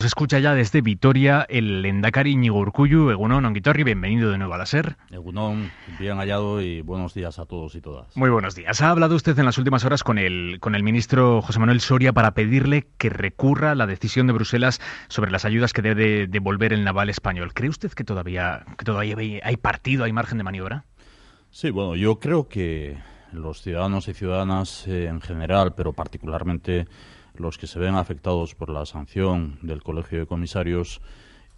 Se escucha ya desde Vitoria el lehendakari Iñigo Urkullu. Egunon, ongitorri, bienvenido de nuevo a la SER. Egunon, bien hallado y buenos días a todos y todas. Muy buenos días. Ha hablado usted en las últimas horas con el ministro José Manuel Soria para pedirle que recurra la decisión de Bruselas sobre las ayudas que debe devolver el naval español. ¿Cree usted que todavía hay partido, hay margen de maniobra? Sí, bueno, yo creo que los ciudadanos y ciudadanas en general, pero particularmente los que se ven afectados por la sanción del Colegio de Comisarios,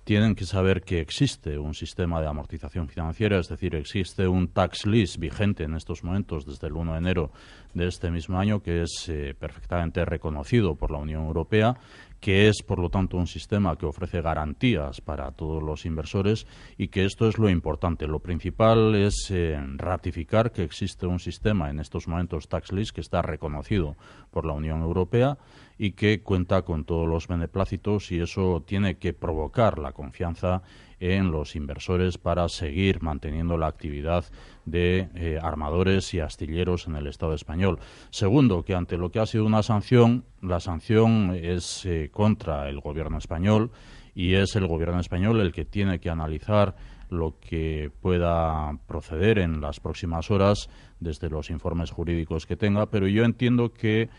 tienen que saber que existe un sistema de amortización financiera, es decir, existe un tax list vigente en estos momentos desde el 1 de enero de este mismo año, que es perfectamente reconocido por la Unión Europea, que es, por lo tanto, un sistema que ofrece garantías para todos los inversores y que esto es lo importante. Lo principal es ratificar que existe un sistema en estos momentos tax list que está reconocido por la Unión Europea y que cuenta con todos los beneplácitos, y eso tiene que provocar la confianza en los inversores para seguir manteniendo la actividad de armadores y astilleros en el Estado español. Segundo, que ante lo que ha sido una sanción, la sanción es contra el gobierno español, y es el gobierno español el que tiene que analizar lo que pueda proceder en las próximas horas desde los informes jurídicos que tenga, pero yo entiendo que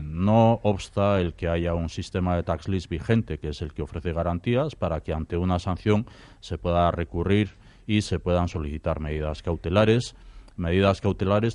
no obsta el que haya un sistema de tax list vigente, que es el que ofrece garantías para que ante una sanción se pueda recurrir y se puedan solicitar medidas cautelares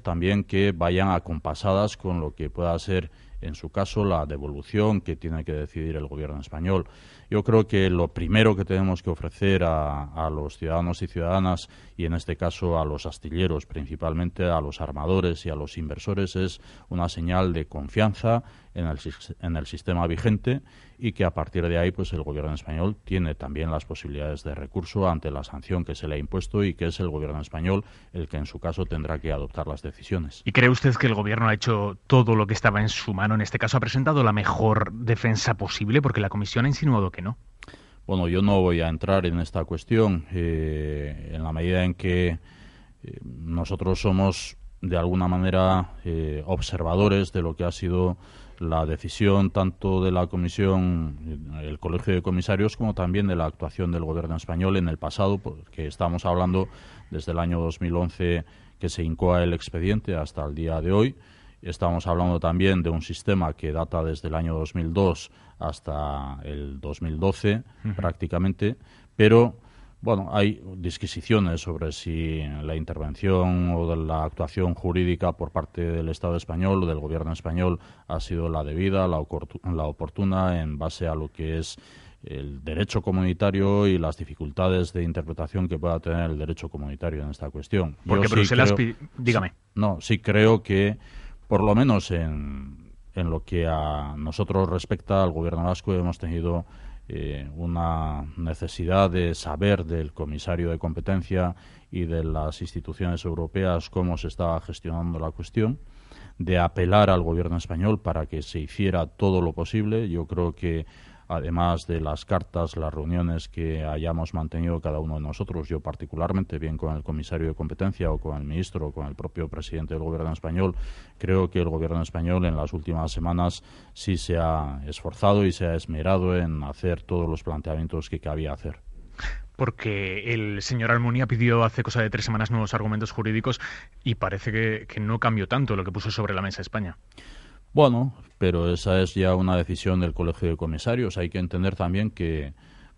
también que vayan acompasadas con lo que pueda ser, en su caso, la devolución que tiene que decidir el gobierno español. Yo creo que lo primero que tenemos que ofrecer a los ciudadanos y ciudadanas, y en este caso a los astilleros, principalmente a los armadores y a los inversores, es una señal de confianza en el sistema vigente, y que a partir de ahí pues el gobierno español tiene también las posibilidades de recurso ante la sanción que se le ha impuesto, y que es el gobierno español el que en su caso tendrá que adoptar las decisiones. ¿Y cree usted que el gobierno ha hecho todo lo que estaba en su mano? En este caso, ¿ha presentado la mejor defensa posible? Porque la Comisión ha insinuado que no. Bueno, yo no voy a entrar en esta cuestión en la medida en que nosotros somos de alguna manera observadores de lo que ha sido la decisión tanto de la Comisión, el Colegio de Comisarios, como también de la actuación del Gobierno español en el pasado, porque estamos hablando desde el año 2011 que se incoa el expediente hasta el día de hoy. Estamos hablando también de un sistema que data desde el año 2002 hasta el 2012 prácticamente, pero bueno, hay disquisiciones sobre si la intervención o de la actuación jurídica por parte del Estado español o del Gobierno español ha sido la debida, la oportuna, en base a lo que es el derecho comunitario y las dificultades de interpretación que pueda tener el derecho comunitario en esta cuestión. Porque Bruselas... Dígame. Sí creo que, por lo menos en lo que a nosotros respecta, al Gobierno vasco, hemos tenido una necesidad de saber del comisario de competencia y de las instituciones europeas cómo se estaba gestionando la cuestión, de apelar al Gobierno español para que se hiciera todo lo posible. Yo creo que, además de las cartas, las reuniones que hayamos mantenido cada uno de nosotros, yo particularmente, bien con el comisario de competencia o con el ministro o con el propio presidente del Gobierno español, creo que el Gobierno español en las últimas semanas sí se ha esforzado y se ha esmerado en hacer todos los planteamientos que cabía hacer. Porque el señor Almunia pidió hace cosa de 3 semanas nuevos argumentos jurídicos y parece que no cambió tanto lo que puso sobre la mesa España. Bueno, pero esa es ya una decisión del Colegio de Comisarios. Hay que entender también que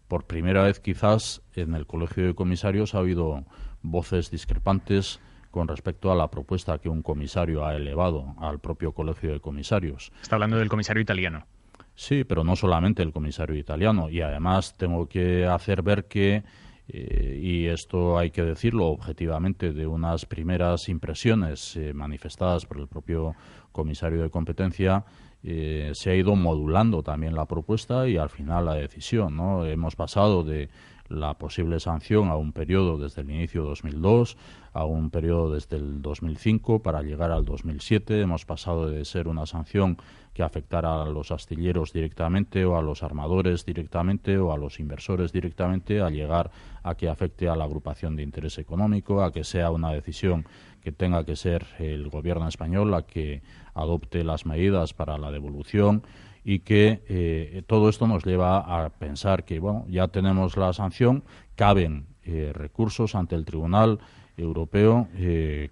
por primera vez quizás en el Colegio de Comisarios ha habido voces discrepantes con respecto a la propuesta que un comisario ha elevado al propio Colegio de Comisarios. Está hablando del comisario italiano. Sí, pero no solamente el comisario italiano. Y además tengo que hacer ver que, y esto hay que decirlo objetivamente, de unas primeras impresiones manifestadas por el propio comisario de competencia, se ha ido modulando también la propuesta y al final la decisión, ¿no? Hemos pasado de la posible sanción a un periodo desde el inicio de 2002 a un periodo desde el 2005 para llegar al 2007. Hemos pasado de ser una sanción que afectara a los astilleros directamente o a los armadores directamente o a los inversores directamente, a llegar a que afecte a la agrupación de interés económico, a que sea una decisión que tenga que ser el gobierno español la que adopte las medidas para la devolución. y que todo esto nos lleva a pensar que, bueno, ya tenemos la sanción, caben recursos ante el Tribunal Europeo,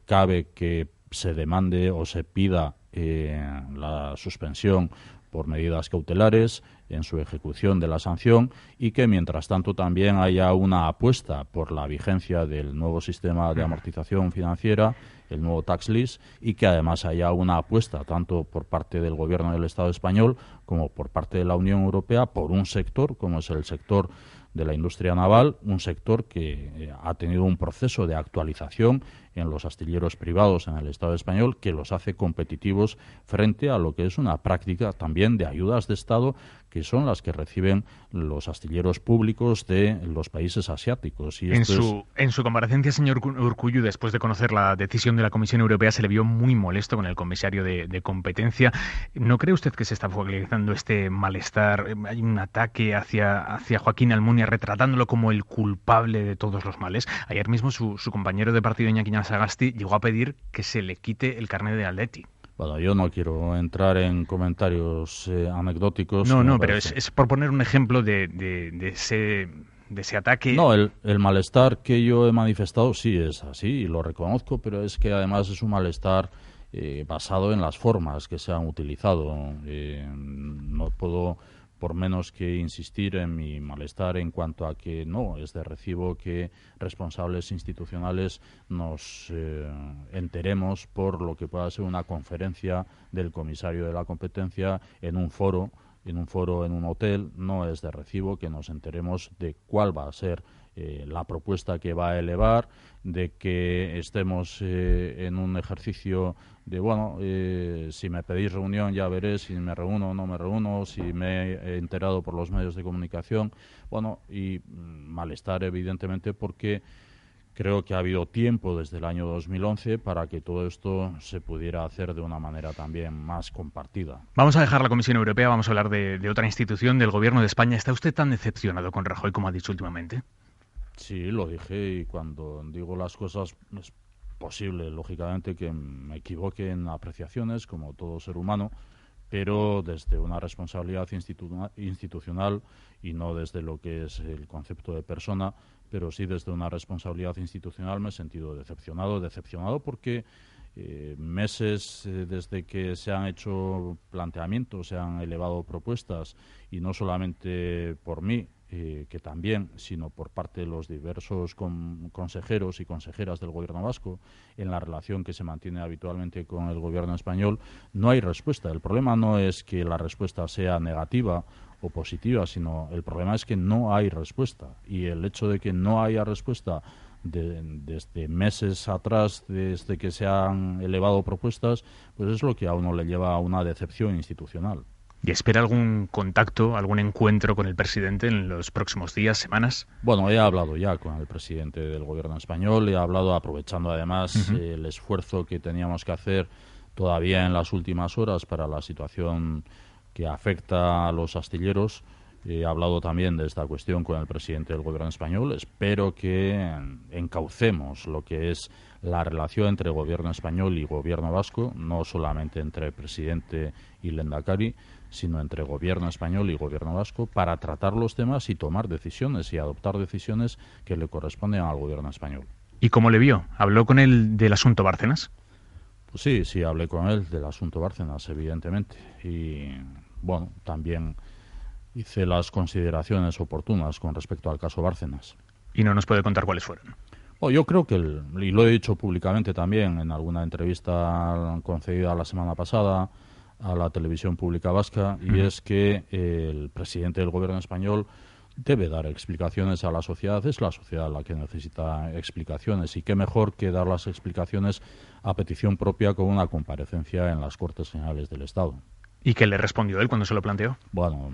cabe que se demande o se pida la suspensión por medidas cautelares en su ejecución de la sanción y que, mientras tanto, también haya una apuesta por la vigencia del nuevo sistema de amortización financiera, el nuevo tax list, y que además haya una apuesta tanto por parte del Gobierno del Estado español como por parte de la Unión Europea por un sector como es el sector de la industria naval, un sector que ha tenido un proceso de actualización en los astilleros privados en el Estado español que los hace competitivos frente a lo que es una práctica también de ayudas de Estado que son las que reciben los astilleros públicos de los países asiáticos. Y en su comparecencia, señor Urkullu, después de conocer la decisión de la Comisión Europea, se le vio muy molesto con el comisario de competencia. ¿No cree usted que se está focalizando este malestar? Hay un ataque hacia Joaquín Almunia, retratándolo como el culpable de todos los males. Ayer mismo su compañero de partido, Iñaki Sagasti, llegó a pedir que se le quite el carnet de Athletic. Bueno, yo no quiero entrar en comentarios anecdóticos. No, pero es por poner un ejemplo de ese ataque. No, el malestar que yo he manifestado sí es así y lo reconozco, pero es que además es un malestar basado en las formas que se han utilizado. No puedo, por menos que insistir en mi malestar en cuanto a que no es de recibo que responsables institucionales nos enteremos por lo que pueda ser una conferencia del comisario de la competencia en un foro, en un hotel. No es de recibo que nos enteremos de cuál va a ser la propuesta que va a elevar, de que estemos en un ejercicio de, bueno, si me pedís reunión ya veré si me reúno o no me reúno, si me he enterado por los medios de comunicación. Bueno, y malestar evidentemente porque creo que ha habido tiempo desde el año 2011 para que todo esto se pudiera hacer de una manera también más compartida. Vamos a dejar la Comisión Europea, vamos a hablar de otra institución, del Gobierno de España. ¿Está usted tan decepcionado con Rajoy como ha dicho últimamente? Sí, lo dije, y cuando digo las cosas es posible, lógicamente, que me equivoque en apreciaciones, como todo ser humano, pero desde una responsabilidad institucional y no desde lo que es el concepto de persona, pero sí desde una responsabilidad institucional me he sentido decepcionado porque meses desde que se han hecho planteamientos, se han elevado propuestas, y no solamente por mí, que también, sino por parte de los diversos consejeros y consejeras del Gobierno vasco, en la relación que se mantiene habitualmente con el Gobierno español, no hay respuesta. El problema no es que la respuesta sea negativa o positiva, sino el problema es que no hay respuesta. Y el hecho de que no haya respuesta desde meses atrás, desde que se han elevado propuestas, pues es lo que a uno le lleva a una decepción institucional. ¿Y espera algún contacto, algún encuentro con el presidente en los próximos días, semanas? Bueno, he hablado ya con el presidente del Gobierno español, he hablado aprovechando además el esfuerzo que teníamos que hacer todavía en las últimas horas para la situación que afecta a los astilleros. He hablado también de esta cuestión con el presidente del Gobierno español. Espero que encaucemos lo que es la relación entre Gobierno español y Gobierno vasco, no solamente entre presidente y Lehendakari, sino entre Gobierno español y Gobierno vasco, para tratar los temas y tomar decisiones y adoptar decisiones que le corresponden al Gobierno español. ¿Y cómo le vio? ¿Habló con él del asunto Bárcenas? Pues sí, hablé con él del asunto Bárcenas, evidentemente. Y, bueno, también hice las consideraciones oportunas con respecto al caso Bárcenas. ¿Y no nos puede contar cuáles fueron? Bueno, yo creo que, y lo he dicho públicamente también en alguna entrevista concedida la semana pasada a la televisión pública vasca, y es que el presidente del Gobierno español debe dar explicaciones a la sociedad. Es la sociedad la que necesita explicaciones, y qué mejor que dar las explicaciones a petición propia con una comparecencia en las Cortes Generales del Estado. ¿Y qué le respondió él cuando se lo planteó? Bueno,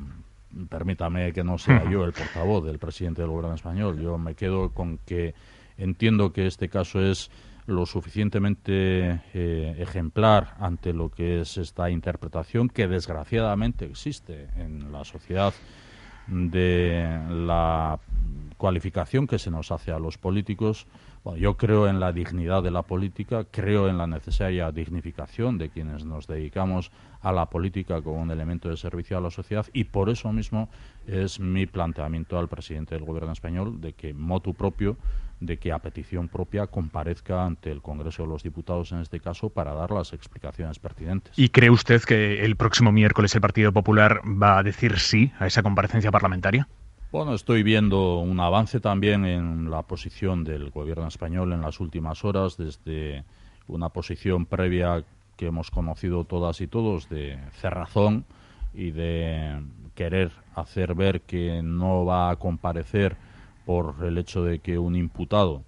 permítame que no sea yo el portavoz del presidente del Gobierno español. Yo me quedo con que entiendo que este caso es lo suficientemente ejemplar ante lo que es esta interpretación que desgraciadamente existe en la sociedad de la cualificación que se nos hace a los políticos. Bueno, yo creo en la dignidad de la política, creo en la necesaria dignificación de quienes nos dedicamos a la política como un elemento de servicio a la sociedad, y por eso mismo es mi planteamiento al presidente del Gobierno español de que motu propio, de que a petición propia comparezca ante el Congreso de los Diputados en este caso para dar las explicaciones pertinentes. ¿Y cree usted que el próximo miércoles el Partido Popular va a decir sí a esa comparecencia parlamentaria? Bueno, estoy viendo un avance también en la posición del Gobierno español en las últimas horas, desde una posición previa que hemos conocido todas y todos de cerrazón y de querer hacer ver que no va a comparecer por el hecho de que un imputado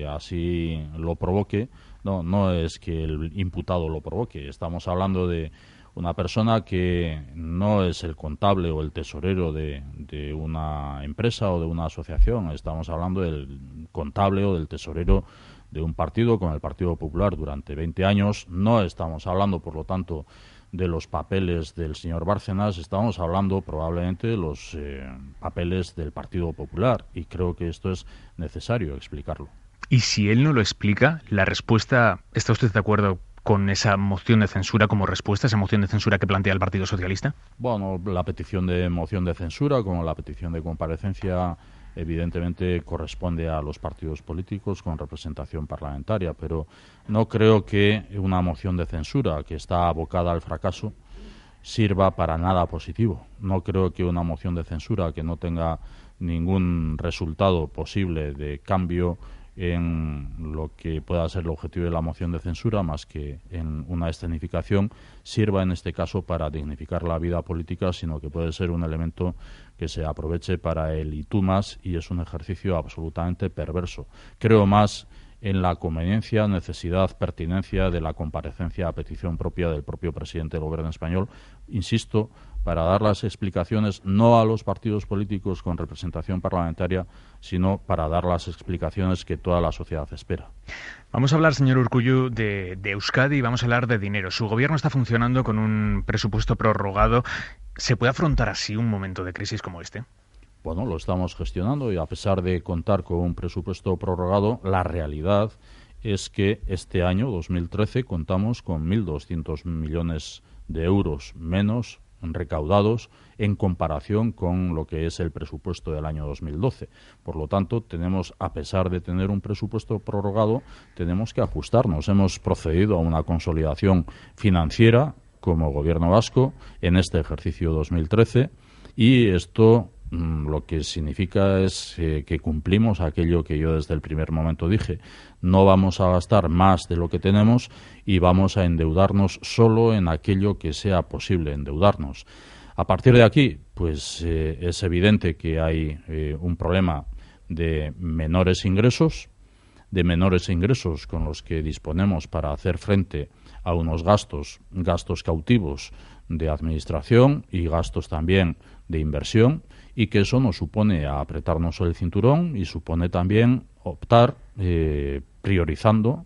así lo provoque. No es que el imputado lo provoque, estamos hablando de una persona que no es el contable o el tesorero de una empresa o de una asociación. Estamos hablando del contable o del tesorero de un partido, como el Partido Popular, durante 20 años. No estamos hablando, por lo tanto, de los papeles del señor Bárcenas, estamos hablando probablemente de los papeles del Partido Popular, y creo que esto es necesario explicarlo. Y si él no lo explica, la respuesta, ¿está usted de acuerdo con esa moción de censura como respuesta, esa moción de censura que plantea el Partido Socialista? Bueno, la petición de moción de censura, como la petición de comparecencia, evidentemente corresponde a los partidos políticos con representación parlamentaria, pero no creo que una moción de censura que está abocada al fracaso sirva para nada positivo. No creo que una moción de censura que no tenga ningún resultado posible de cambio en lo que pueda ser el objetivo de la moción de censura, más que en una escenificación, sirva en este caso para dignificar la vida política, sino que puede ser un elemento que se aproveche para el y tú más, y es un ejercicio absolutamente perverso. Creo más en la conveniencia, necesidad, pertinencia de la comparecencia a petición propia del propio presidente del Gobierno español, insisto, para dar las explicaciones no a los partidos políticos con representación parlamentaria, sino para dar las explicaciones que toda la sociedad espera. Vamos a hablar, señor Urkullu, de Euskadi, y vamos a hablar de dinero. Su gobierno está funcionando con un presupuesto prorrogado. ¿Se puede afrontar así un momento de crisis como este? Bueno, lo estamos gestionando, y a pesar de contar con un presupuesto prorrogado, la realidad es que este año, 2013, contamos con 1.200 millones de euros menos recaudados en comparación con lo que es el presupuesto del año 2012. Por lo tanto, tenemos, a pesar de tener un presupuesto prorrogado, tenemos que ajustarnos. Hemos procedido a una consolidación financiera como Gobierno vasco en este ejercicio 2013, y esto lo que significa es que cumplimos aquello que yo desde el primer momento dije: no vamos a gastar más de lo que tenemos y vamos a endeudarnos solo en aquello que sea posible endeudarnos. A partir de aquí, pues es evidente que hay un problema de menores ingresos con los que disponemos para hacer frente a unos gastos cautivos de administración y gastos también de inversión, y que eso nos supone apretarnos el cinturón y supone también optar priorizando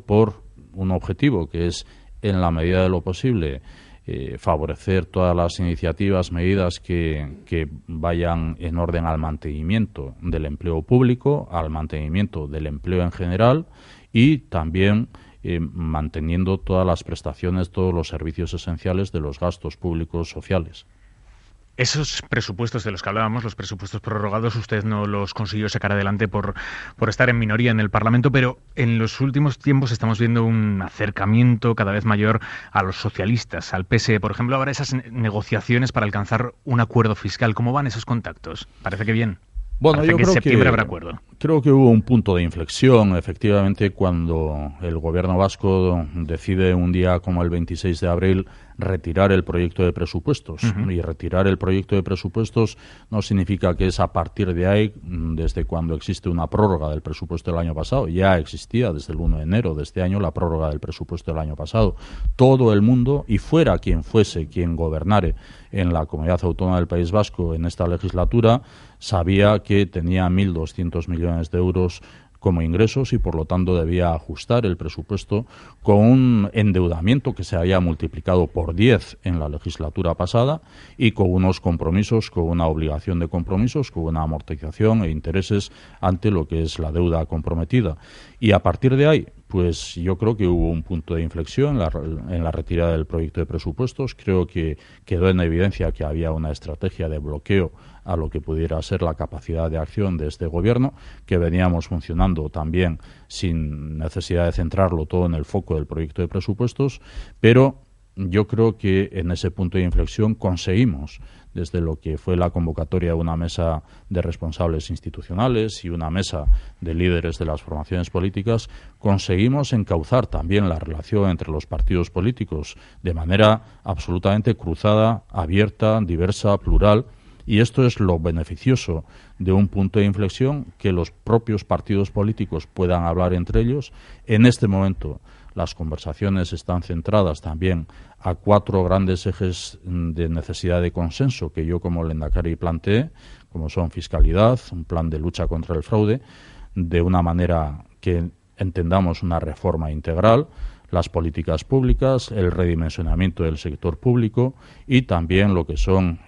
por un objetivo que es, en la medida de lo posible, favorecer todas las iniciativas, medidas que vayan en orden al mantenimiento del empleo público, al mantenimiento del empleo en general, y también manteniendo todas las prestaciones, todos los servicios esenciales de los gastos públicos sociales. Esos presupuestos de los que hablábamos, los presupuestos prorrogados, usted no los consiguió sacar adelante por estar en minoría en el Parlamento, pero en los últimos tiempos estamos viendo un acercamiento cada vez mayor a los socialistas, al PSE. Por ejemplo, ahora esas negociaciones para alcanzar un acuerdo fiscal. ¿Cómo van esos contactos? Parece que bien. Bueno, Parece yo que creo en septiembre habrá acuerdo. Creo que hubo un punto de inflexión, efectivamente, cuando el Gobierno vasco decide un día como el 26 de abril retirar el proyecto de presupuestos. Y retirar el proyecto de presupuestos no significa que es a partir de ahí, desde cuando existe una prórroga del presupuesto del año pasado. Ya existía desde el 1 de enero de este año la prórroga del presupuesto del año pasado. Todo el mundo, y fuera quien fuese quien gobernare en la Comunidad Autónoma del País Vasco en esta legislatura, sabía que tenía 1.200 millones de euros como ingresos y, por lo tanto, debía ajustar el presupuesto con un endeudamiento que se había multiplicado por 10 en la legislatura pasada y con unos compromisos, con una obligación de compromisos, con una amortización e intereses ante lo que es la deuda comprometida. Y a partir de ahí, pues yo creo que hubo un punto de inflexión en la retirada del proyecto de presupuestos. Creo que quedó en evidencia que había una estrategia de bloqueo a lo que pudiera ser la capacidad de acción de este Gobierno, que veníamos funcionando también sin necesidad de centrarlo todo en el foco del proyecto de presupuestos, pero yo creo que en ese punto de inflexión conseguimos, desde lo que fue la convocatoria de una mesa de responsables institucionales y una mesa de líderes de las formaciones políticas, conseguimos encauzar también la relación entre los partidos políticos de manera absolutamente cruzada, abierta, diversa, plural. Y esto es lo beneficioso de un punto de inflexión, que los propios partidos políticos puedan hablar entre ellos. En este momento las conversaciones están centradas también a 4 grandes ejes de necesidad de consenso que yo como Lehendakari planteé, como son fiscalidad, un plan de lucha contra el fraude, de una manera que entendamos una reforma integral, las políticas públicas, el redimensionamiento del sector público y también lo que son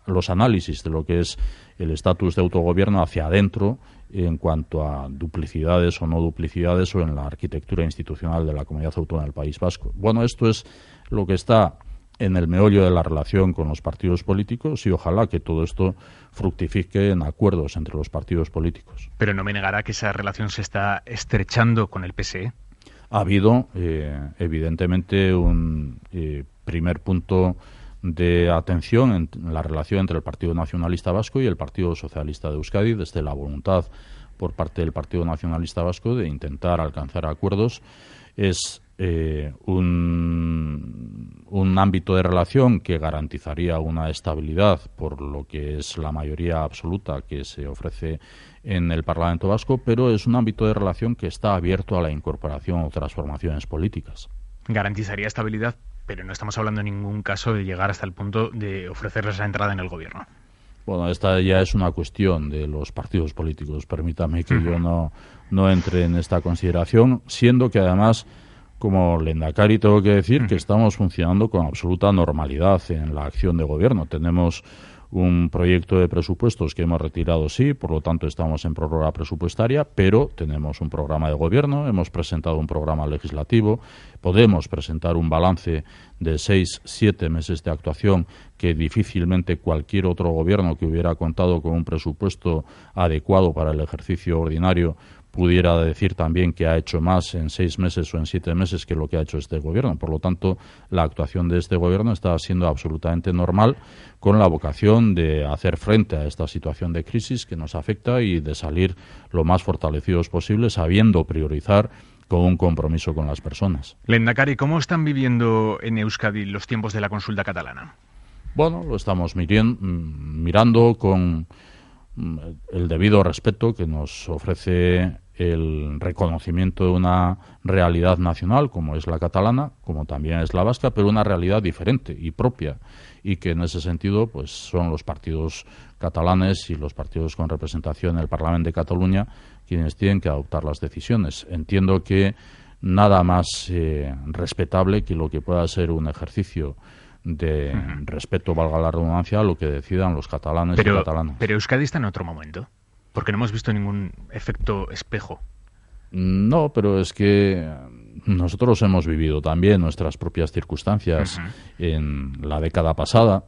los análisis de lo que es el estatus de autogobierno hacia adentro en cuanto a duplicidades o no duplicidades o en la arquitectura institucional de la Comunidad Autónoma del País Vasco. Bueno, esto es lo que está en el meollo de la relación con los partidos políticos y ojalá que todo esto fructifique en acuerdos entre los partidos políticos. Pero no me negará que esa relación se está estrechando con el PSE. Ha habido, evidentemente, un primer punto de atención en la relación entre el Partido Nacionalista Vasco y el Partido Socialista de Euskadi, desde la voluntad por parte del Partido Nacionalista Vasco de intentar alcanzar acuerdos. Es un ámbito de relación que garantizaría una estabilidad por lo que es la mayoría absoluta que se ofrece en el Parlamento Vasco, pero es un ámbito de relación que está abierto a la incorporación a otras formaciones políticas. Garantizaría estabilidad, pero no estamos hablando en ningún caso de llegar hasta el punto de ofrecerles la entrada en el Gobierno. Bueno, esta ya es una cuestión de los partidos políticos. Permítame que yo no entre en esta consideración, siendo que además, como Lehendakari, tengo que decir que estamos funcionando con absoluta normalidad en la acción de gobierno. Tenemos un proyecto de presupuestos que hemos retirado, sí, por lo tanto estamos en prórroga presupuestaria, pero tenemos un programa de gobierno, hemos presentado un programa legislativo, podemos presentar un balance de 6-7 meses de actuación que difícilmente cualquier otro gobierno que hubiera contado con un presupuesto adecuado para el ejercicio ordinario pudiera decir también que ha hecho más en 6 meses o en 7 meses que lo que ha hecho este Gobierno. Por lo tanto, la actuación de este Gobierno está siendo absolutamente normal, con la vocación de hacer frente a esta situación de crisis que nos afecta y de salir lo más fortalecidos posible, sabiendo priorizar con un compromiso con las personas. Lehendakari, ¿cómo están viviendo en Euskadi los tiempos de la consulta catalana? Bueno, lo estamos mirando con el debido respeto que nos ofrece el reconocimiento de una realidad nacional como es la catalana, como también es la vasca, pero una realidad diferente y propia, y que en ese sentido pues son los partidos catalanes y los partidos con representación en el Parlamento de Cataluña quienes tienen que adoptar las decisiones. Entiendo que nada más respetable que lo que pueda ser un ejercicio de respeto, valga la redundancia, a lo que decidan los catalanes y catalanas. Pero Euskadi está en otro momento, porque no hemos visto ningún efecto espejo. No, pero es que nosotros hemos vivido también nuestras propias circunstancias en la década pasada.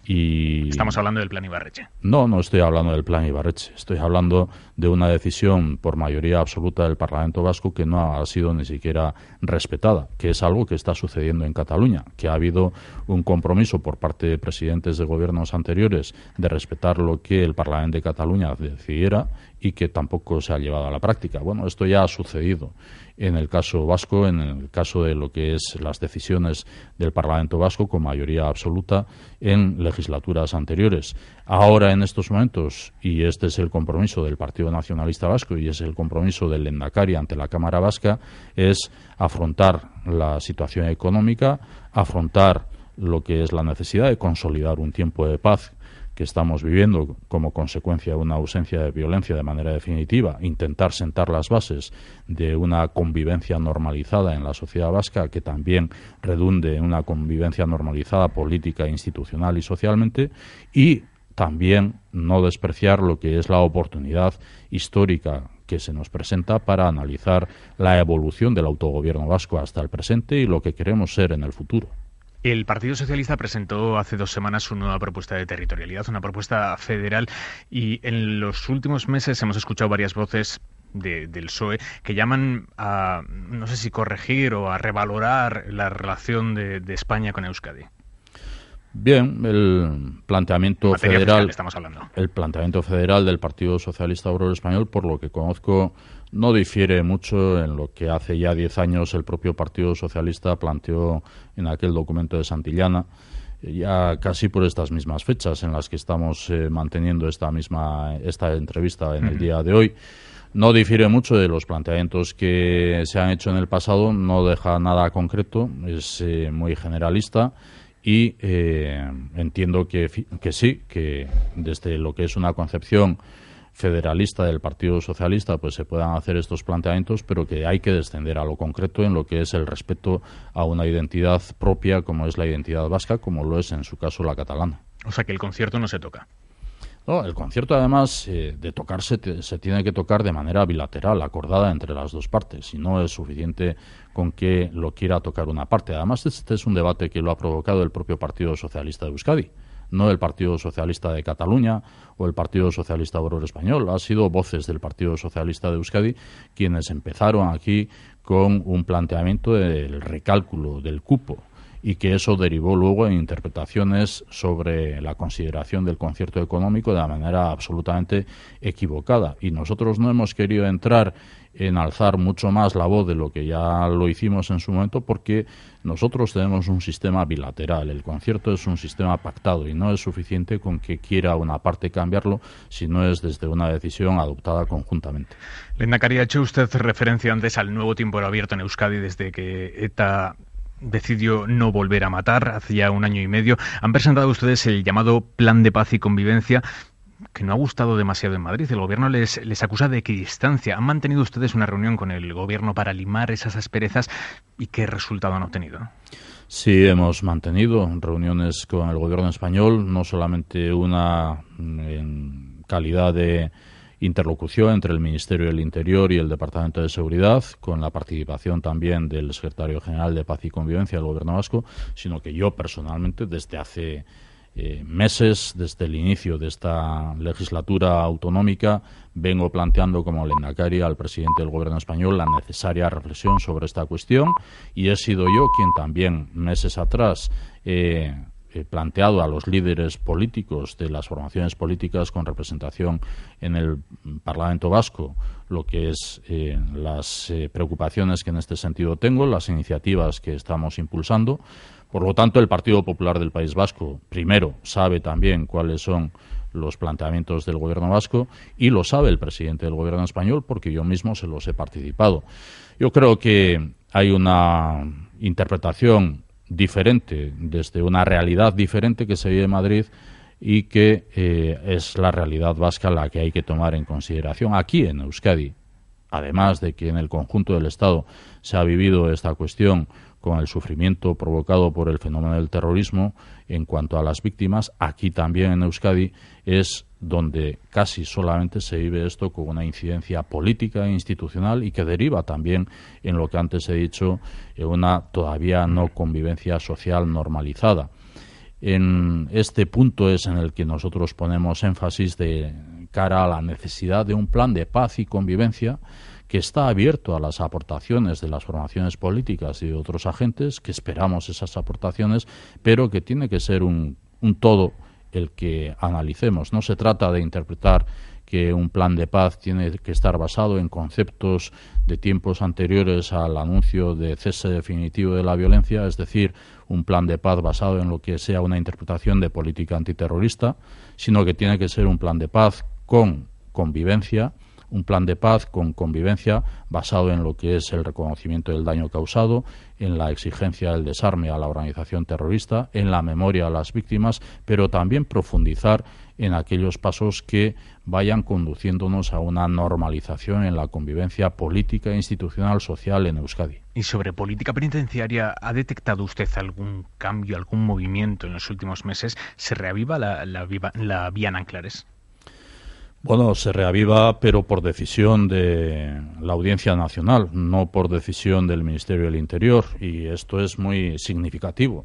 Y estamos hablando del plan Ibarretxe. No estoy hablando del plan Ibarretxe. Estoy hablando de una decisión por mayoría absoluta del Parlamento Vasco que no ha sido ni siquiera respetada, que es algo que está sucediendo en Cataluña, que ha habido un compromiso por parte de presidentes de gobiernos anteriores de respetar lo que el Parlamento de Cataluña decidiera y que tampoco se ha llevado a la práctica. Bueno, esto ya ha sucedido en el caso vasco, en el caso de lo que es las decisiones del Parlamento Vasco con mayoría absoluta en legislaturas anteriores. Ahora, en estos momentos, y este es el compromiso del Partido Nacionalista Vasco y es el compromiso del Lehendakari ante la Cámara Vasca, es afrontar la situación económica, afrontar lo que es la necesidad de consolidar un tiempo de paz que estamos viviendo como consecuencia de una ausencia de violencia de manera definitiva, intentar sentar las bases de una convivencia normalizada en la sociedad vasca que también redunde en una convivencia normalizada política, institucional y socialmente, y también no despreciar lo que es la oportunidad histórica que se nos presenta para analizar la evolución del autogobierno vasco hasta el presente y lo que queremos ser en el futuro. El Partido Socialista presentó hace 2 semanas su nueva propuesta de territorialidad, una propuesta federal, y en los últimos meses hemos escuchado varias voces del PSOE que llaman a, no sé si corregir o a revalorar la relación de España con Euskadi. Bien, el planteamiento federal, estamos hablando. El planteamiento federal del Partido Socialista Obrero Español, por lo que conozco, no difiere mucho en lo que hace ya 10 años el propio Partido Socialista planteó en aquel documento de Santillana, ya casi por estas mismas fechas en las que estamos manteniendo esta entrevista en el día de hoy. No difiere mucho de los planteamientos que se han hecho en el pasado, no deja nada concreto, es muy generalista. Y entiendo que sí, que desde lo que es una concepción federalista del Partido Socialista pues se puedan hacer estos planteamientos, pero que hay que descender a lo concreto en lo que es el respeto a una identidad propia como es la identidad vasca, como lo es en su caso la catalana. O sea que el concierto no se toca. No, el concierto, además, de tocarse, se tiene que tocar de manera bilateral, acordada entre las dos partes, y no es suficiente con que lo quiera tocar una parte. Además, este es un debate que lo ha provocado el propio Partido Socialista de Euskadi, no el Partido Socialista de Cataluña o el Partido Socialista Obrero Español. Han sido voces del Partido Socialista de Euskadi quienes empezaron aquí con un planteamiento del recálculo del cupo, y que eso derivó luego en interpretaciones sobre la consideración del concierto económico de manera absolutamente equivocada. Y nosotros no hemos querido entrar en alzar mucho más la voz de lo que ya lo hicimos en su momento, porque nosotros tenemos un sistema bilateral. El concierto es un sistema pactado y no es suficiente con que quiera una parte cambiarlo, sino es desde una decisión adoptada conjuntamente. Lehendakari, ha hecho usted referencia antes al nuevo tiempo abierto en Euskadi desde que ETA decidió no volver a matar hace ya 1 año y medio. Han presentado ustedes el llamado Plan de Paz y Convivencia, que no ha gustado demasiado en Madrid. El gobierno les acusa de equidistancia. ¿Han mantenido ustedes una reunión con el gobierno para limar esas asperezas y qué resultado han obtenido? Sí, hemos mantenido reuniones con el gobierno español, no solamente una en calidad de interlocución entre el Ministerio del Interior y el Departamento de Seguridad, con la participación también del Secretario General de Paz y Convivencia del Gobierno Vasco, sino que yo personalmente desde hace meses, desde el inicio de esta legislatura autonómica, vengo planteando como lehendakari al presidente del Gobierno español la necesaria reflexión sobre esta cuestión, y he sido yo quien también meses atrás planteado a los líderes políticos de las formaciones políticas con representación en el Parlamento Vasco lo que es las preocupaciones que en este sentido tengo, las iniciativas que estamos impulsando. Por lo tanto, el Partido Popular del País Vasco, primero, sabe también cuáles son los planteamientos del Gobierno vasco, y lo sabe el presidente del Gobierno español porque yo mismo se los he participado. Yo creo que hay una interpretación diferente, desde una realidad diferente que se vive en Madrid, y que es la realidad vasca la que hay que tomar en consideración aquí en Euskadi. Además de que en el conjunto del Estado se ha vivido esta cuestión con el sufrimiento provocado por el fenómeno del terrorismo, en cuanto a las víctimas, aquí también en Euskadi es donde casi solamente se vive esto con una incidencia política e institucional, y que deriva también en lo que antes he dicho, en una todavía no convivencia social normalizada. En este punto es en el que nosotros ponemos énfasis de cara a la necesidad de un plan de paz y convivencia que está abierto a las aportaciones de las formaciones políticas y de otros agentes, que esperamos esas aportaciones, pero que tiene que ser un todo el que analicemos. No se trata de interpretar que un plan de paz tiene que estar basado en conceptos de tiempos anteriores al anuncio de cese definitivo de la violencia, es decir, un plan de paz basado en lo que sea una interpretación de política antiterrorista, sino que tiene que ser un plan de paz con convivencia, un plan de paz con convivencia basado en lo que es el reconocimiento del daño causado, en la exigencia del desarme a la organización terrorista, en la memoria a las víctimas, pero también profundizar en aquellos pasos que vayan conduciéndonos a una normalización en la convivencia política, institucional, social en Euskadi. Y sobre política penitenciaria, ¿ha detectado usted algún cambio, algún movimiento en los últimos meses? ¿Se reaviva la vía Nanclares? Bueno, se reaviva, pero por decisión de la Audiencia Nacional, no por decisión del Ministerio del Interior, y esto es muy significativo.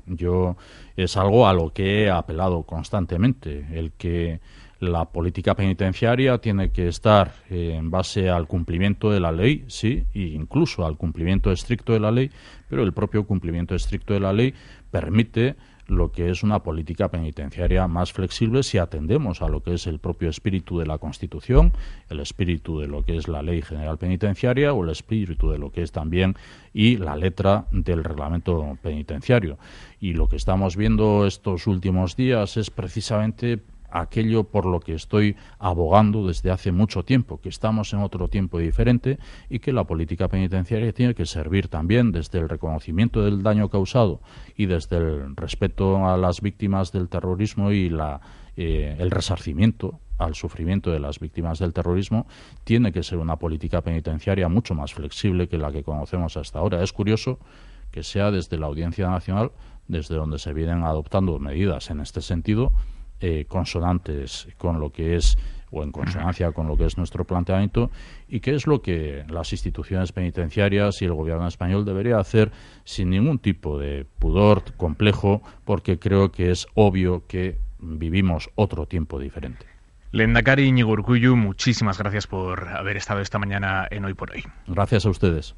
Es algo a lo que he apelado constantemente, el que la política penitenciaria tiene que estar en base al cumplimiento de la ley, sí, e incluso al cumplimiento estricto de la ley, pero el propio cumplimiento estricto de la ley permite lo que es una política penitenciaria más flexible si atendemos a lo que es el propio espíritu de la Constitución, el espíritu de lo que es la Ley General Penitenciaria o el espíritu de lo que es también y la letra del Reglamento Penitenciario. Y lo que estamos viendo estos últimos días es precisamente aquello por lo que estoy abogando desde hace mucho tiempo, que estamos en otro tiempo diferente y que la política penitenciaria tiene que servir también desde el reconocimiento del daño causado y desde el respeto a las víctimas del terrorismo y el resarcimiento al sufrimiento de las víctimas del terrorismo. Tiene que ser una política penitenciaria mucho más flexible que la que conocemos hasta ahora. Es curioso que sea desde la Audiencia Nacional desde donde se vienen adoptando medidas en este sentido, consonantes con lo que es o en consonancia con lo que es nuestro planteamiento, y que es lo que las instituciones penitenciarias y el gobierno español debería hacer sin ningún tipo de pudor, complejo, porque creo que es obvio que vivimos otro tiempo diferente. Lehendakari Iñigo Urkullu, muchísimas gracias por haber estado esta mañana en Hoy por Hoy. Gracias a ustedes.